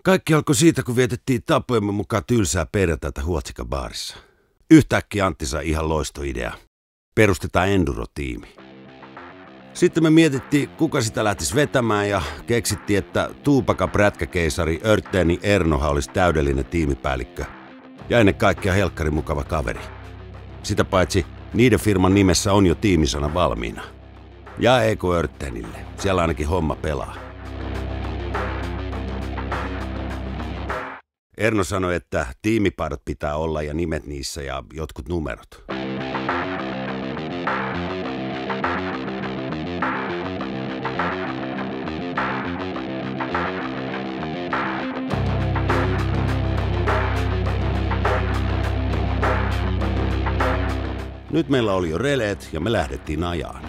Kaikki alkoi siitä, kun vietettiin tapojemme mukaan tylsää perjantaita Huotsika-baarissa. Yhtäkkiä Antti sai ihan loistoidea. Perustetaan enduro-tiimi. Sitten me mietittiin, kuka sitä lähtisi vetämään ja keksittiin, että Tuupaka prätkäkeisari Örtteni Ernoha olisi täydellinen tiimipäällikkö. Ja ennen kaikkea helkkari mukava kaveri. Sitä paitsi niiden firman nimessä on jo tiimisana valmiina. Ja Eko Örttenille. Siellä ainakin homma pelaa. Erno sanoi, että tiimipaidat pitää olla ja nimet niissä ja jotkut numerot. Nyt meillä oli jo releet ja me lähdettiin ajaan.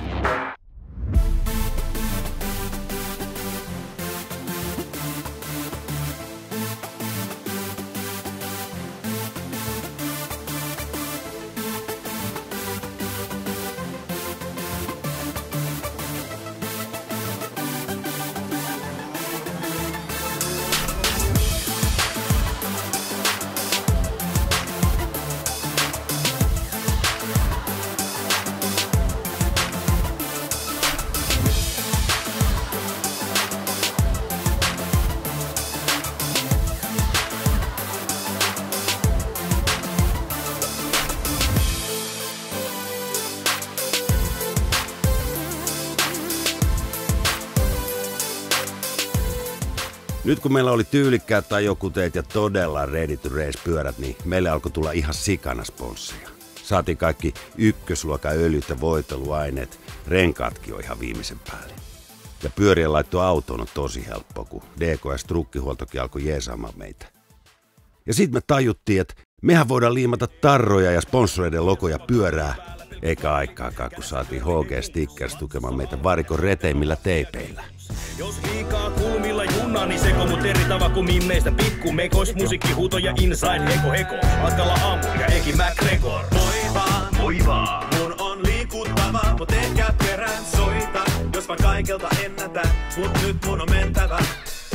Nyt kun meillä oli tyylikkäät ajokuteet ja todella ready to race pyörät, niin meille alkoi tulla ihan sikana sponsseja. Saatiin kaikki ykkösluokan öljyt ja voiteluaineet, renkaatkin on ihan viimeisen päälle. Ja pyörien laitto autoon on tosi helppo, kun DKS-trukkihuoltokin alkoi jeesaamaan meitä. Ja sit me tajuttiin, että mehän voidaan liimata tarroja ja sponsoreiden logoja pyörää, eikä aikaakaan, kun saatiin HG Stickers tukemaan meitä varikon reteimmillä teipeillä. Jos liikaa kulmilla junna, niin seko mut eri tava kuin mimmeistä pikku mekos. Musiikkihuuto ja inside heko. Matkalla aamu ja Eki McGregor. Moi vaan, mun on liikuttava, mut ehkä perään soita. Jos mä kaikelta ennätän, mut nyt mun on mentävä.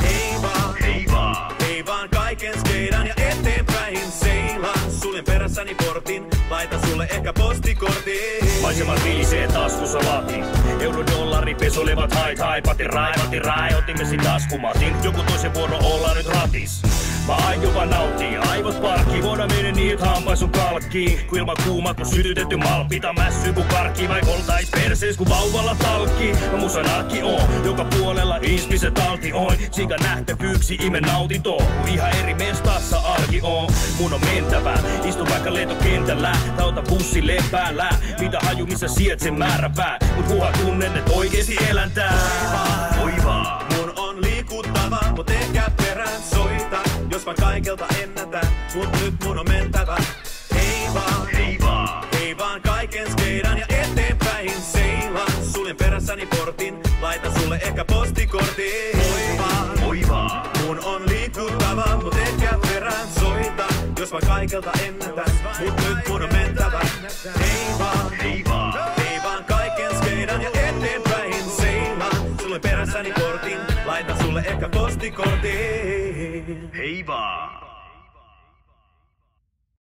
Hei vaan kaiken skeidan ja eteenpäin seilaan. Suljen perässäni portin, laita sulle ehkä postikortin. Maisemat vilisee taskussa lati. Eurodollari pesolevat hai, pati rai, otimme sit taskumatin. Joku toisen vuoro olla nyt ratis. Mä aion vaan nauttii, aivot parkki. Voidaan mennä niin, et hampais sun kalkkii. Kun ilma kuuma, kun sytytetty malpita. Mässyy kun karkki, vai oltais persees kun vauvalla talkkii. Mä musan arkki on, joka puolella inspiset talti on. Siika nähtävyyksi ime nautintoon, kun ihan eri mestassa arki on. Mun on mentävä, istu vaikka lentokentällä. Tauta bussi lepäällä, mitä haju missä sijaitsen määräpää. Mut huha tunnen, et oikeesti eläntää. Moi vaan, mun on liikuttava, mut ehkä perään soita. Jos mä kaikelta ennätän, mut nyt mun on mentävä. Hei vaan kaiken skeidan ja eteenpäin seilaan. Suljen perässäni portin, laita sulle ehkä postikortin. Moi vaan, mun on liikuttava, mut ehkä perään soita. Jos mä kaikelta ennätän, mut nyt mun on mentävä. Hei vaan kaiken skeidan ja eteenpäin seilaan. Suljen perässäni portin, laita sulle ehkä postikortin. Hei vaan.